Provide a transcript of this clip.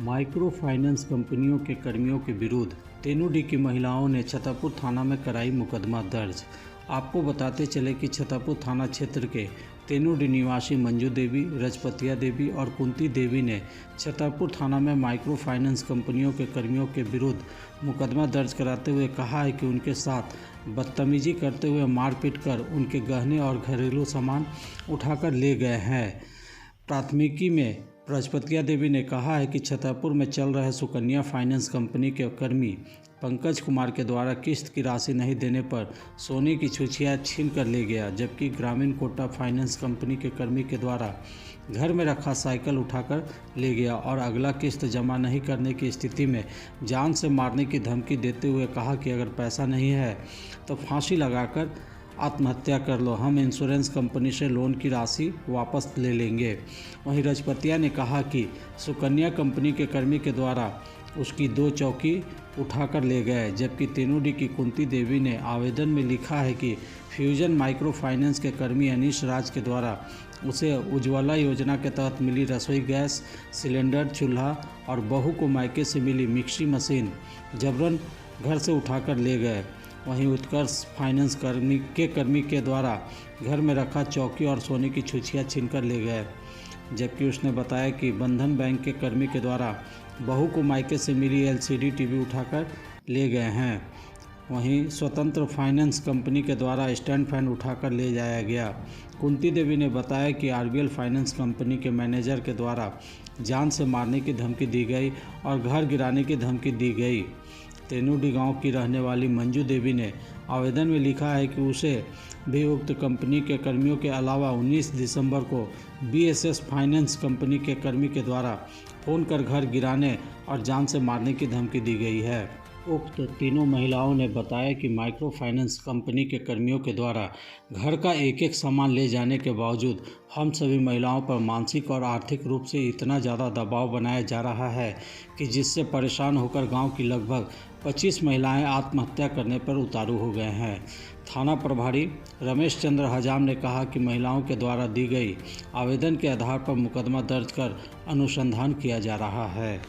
Micro finance कंपनियों के कर्मियों के विरुद्ध तेनूडी की महिलाओं ने छतरपुर थाना में कराई मुकदमा दर्ज। आपको बताते चले कि छतरपुर थाना क्षेत्र के तेनूडी निवासी मंजू देवी, रजपतिया देवी और कुंती देवी ने छतरपुर थाना में माइक्रो फाइनेंस कंपनियों के कर्मियों के विरुद्ध मुकदमा दर्ज कराते हुए कहा है कि उनके साथ बदतमीजी करते हुए मारपीट कर उनके गहने और घरेलू सामान उठाकर ले गए हैं। प्राथमिकी में रजपतिया देवी ने कहा है कि छतरपुर में चल रहे सुकन्या फाइनेंस कंपनी के कर्मी पंकज कुमार के द्वारा किस्त की राशि नहीं देने पर सोने की छुछिया छीन कर ले गया, जबकि ग्रामीण कोटा फाइनेंस कंपनी के कर्मी के द्वारा घर में रखा साइकिल उठाकर ले गया और अगला किस्त जमा नहीं करने की स्थिति में जान से मारने की धमकी देते हुए कहा कि अगर पैसा नहीं है तो फांसी लगाकर आत्महत्या कर लो, हम इंश्योरेंस कंपनी से लोन की राशि वापस ले लेंगे। वहीं रजपतिया ने कहा कि सुकन्या कंपनी के कर्मी के द्वारा उसकी 2 चौकी उठाकर ले गए, जबकि तेनूडी की कुंती देवी ने आवेदन में लिखा है कि फ्यूजन माइक्रो फाइनेंस के कर्मी अनीश राज के द्वारा उसे उज्ज्वला योजना के तहत मिली रसोई गैस सिलेंडर, चूल्हा और बहू को मायके से मिली मिक्सी मशीन जबरन घर से उठाकर ले गए। वहीं उत्कर्ष फाइनेंस कर्मी के द्वारा घर में रखा चौकी और सोने की छुछिया छीनकर ले गए, जबकि उसने बताया कि बंधन बैंक के कर्मी के द्वारा बहू को मायके से मिली LCD टीवी उठाकर ले गए हैं। वहीं स्वतंत्र फाइनेंस कंपनी के द्वारा स्टैंड फैन उठाकर ले जाया गया। कुंती देवी ने बताया कि RBL फाइनेंस कंपनी के मैनेजर के द्वारा जान से मारने की धमकी दी गई और घर गिराने की धमकी दी गई। तेनूडी गांव की रहने वाली मंजू देवी ने आवेदन में लिखा है कि उसे भी उक्त कंपनी के कर्मियों के अलावा 19 दिसंबर को BSS फाइनेंस कंपनी के कर्मी के द्वारा फ़ोन कर घर गिराने और जान से मारने की धमकी दी गई है। उक्त तीनों महिलाओं ने बताया कि माइक्रो फाइनेंस कंपनी के कर्मियों के द्वारा घर का एक सामान ले जाने के बावजूद हम सभी महिलाओं पर मानसिक और आर्थिक रूप से इतना ज़्यादा दबाव बनाया जा रहा है कि जिससे परेशान होकर गांव की लगभग 25 महिलाएं आत्महत्या करने पर उतारू हो गए हैं। थाना प्रभारी रमेश चंद्र हजाम ने कहा कि महिलाओं के द्वारा दी गई आवेदन के आधार पर मुकदमा दर्ज कर अनुसंधान किया जा रहा है।